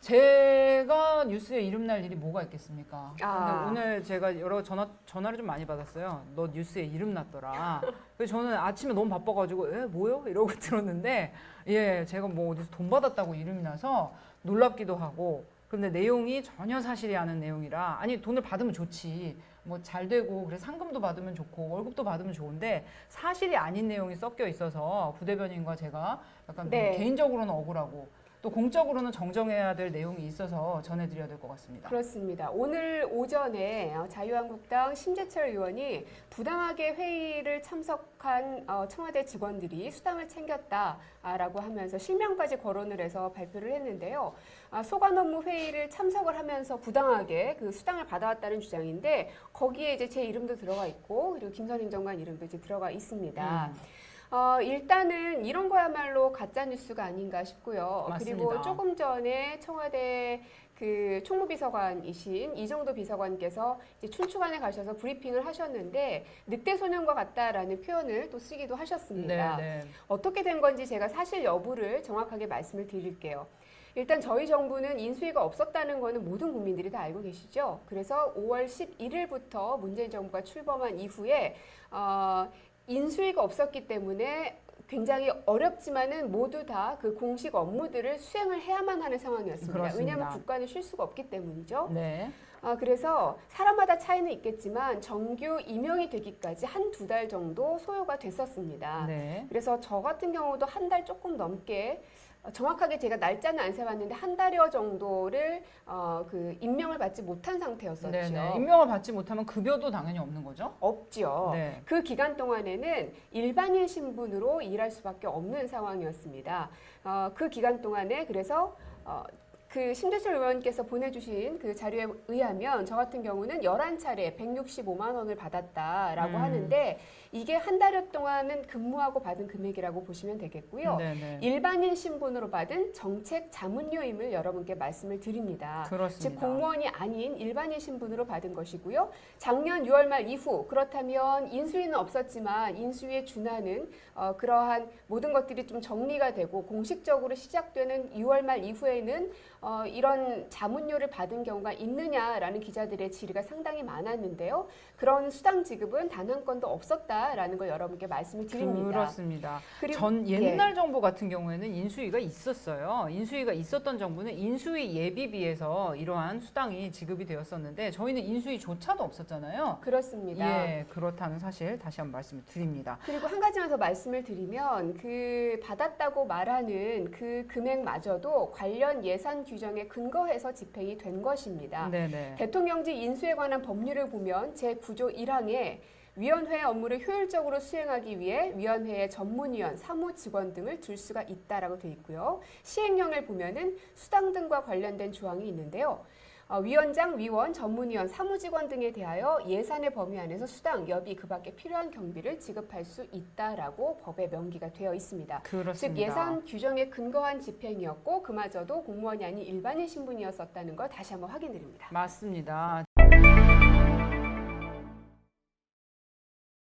제가 뉴스에 이름 날 일이 뭐가 있겠습니까? 아. 근데 오늘 제가 여러 전화를 좀 많이 받았어요. 너 뉴스에 이름 났더라. 그래서 저는 아침에 너무 바빠가지고 뭐요? 이러고 들었는데 제가 뭐 어디서 돈 받았다고 이름이 나서 놀랍기도 하고 근데 내용이 전혀 사실이 아닌 내용이라 아니 돈을 받으면 좋지 뭐 잘 되고 그래 상금도 받으면 좋고 월급도 받으면 좋은데 사실이 아닌 내용이 섞여 있어서 부대변인과 제가 약간 네. 개인적으로는 억울하고 또 공적으로는 정정해야 될 내용이 있어서 전해드려야 될 것 같습니다. 그렇습니다. 오늘 오전에 자유한국당 심재철 의원이 부당하게 회의를 참석한 청와대 직원들이 수당을 챙겼다라고 하면서 실명까지 거론을 해서 발표를 했는데요. 소관 업무 회의를 참석을 하면서 부당하게 그 수당을 받아왔다는 주장인데 거기에 이제 제 이름도 들어가 있고 그리고 김선 행정관 이름도 이제 들어가 있습니다. 일단은 이런 거야말로 가짜 뉴스가 아닌가 싶고요. 맞습니다. 그리고 조금 전에 청와대 그 총무비서관이신 이정도 비서관께서 이제 춘추관에 가셔서 브리핑을 하셨는데 늑대 소년과 같다라는 표현을 또 쓰기도 하셨습니다. 네. 어떻게 된 건지 제가 사실 여부를 정확하게 말씀을 드릴게요. 일단 저희 정부는 인수위가 없었다는 거는 모든 국민들이 다 알고 계시죠. 그래서 5월 11일부터 문재인 정부가 출범한 이후에 인수위가 없었기 때문에 굉장히 어렵지만은 모두 다 그 공식 업무들을 수행을 해야만 하는 상황이었습니다. 그렇습니다. 왜냐하면 국가는 쉴 수가 없기 때문이죠. 네. 그래서 사람마다 차이는 있겠지만 정규 임용이 되기까지 한두 달 정도 소요가 됐었습니다. 네. 그래서 저 같은 경우도 한 달 조금 넘게 정확하게 제가 날짜는 안 세봤는데 한 달여 정도를 그 임명을 받지 못한 상태였었죠. 네네. 임명을 받지 못하면 급여도 당연히 없는 거죠? 없죠. 네. 그 기간 동안에는 일반인 신분으로 일할 수밖에 없는 상황이었습니다. 그 기간 동안에 그래서 그 심재철 의원께서 보내주신 그 자료에 의하면 저 같은 경우는 11차례 165만 원을 받았다라고 하는데 이게 한 달여 동안은 근무하고 받은 금액이라고 보시면 되겠고요. 네네. 일반인 신분으로 받은 정책 자문료임을 여러분께 말씀을 드립니다. 그렇습니다. 즉 공무원이 아닌 일반인 신분으로 받은 것이고요. 작년 6월 말 이후 그렇다면 인수위는 없었지만 인수위에 준하는 그러한 모든 것들이 좀 정리가 되고 공식적으로 시작되는 6월 말 이후에는 이런 자문료를 받은 경우가 있느냐라는 기자들의 질의가 상당히 많았는데요. 그런 수당 지급은 단 한 건도 없었다라는 걸 여러분께 말씀을 드립니다. 그렇습니다. 그리고 옛날 정부 같은 경우에는 인수위가 있었어요. 인수위가 있었던 정부는 인수위 예비비에서 이러한 수당이 지급이 되었었는데 저희는 인수위조차도 없었잖아요. 그렇습니다. 예, 그렇다는 사실 다시 한번 말씀을 드립니다. 그리고 한 가지만 더 말씀을 드리면 그 받았다고 말하는 그 금액마저도 관련 예산 규정에 근거해서 집행이 된 것입니다. 네네. 대통령직 인수에 관한 법률을 보면 제9조 1항에 위원회 업무를 효율적으로 수행하기 위해 위원회의 전문위원, 사무직원 등을 둘 수가 있다라고 되어 있고요. 시행령을 보면은 수당 등과 관련된 조항이 있는데요. 위원장, 위원, 전문위원, 사무직원 등에 대하여 예산의 범위 안에서 수당, 여비, 그 밖에 필요한 경비를 지급할 수 있다라고 법에 명기가 되어 있습니다. 그렇습니다. 즉 예산 규정에 근거한 집행이었고 그마저도 공무원이 아닌 일반인 신분이었었다는 걸 다시 한번 확인드립니다. 맞습니다.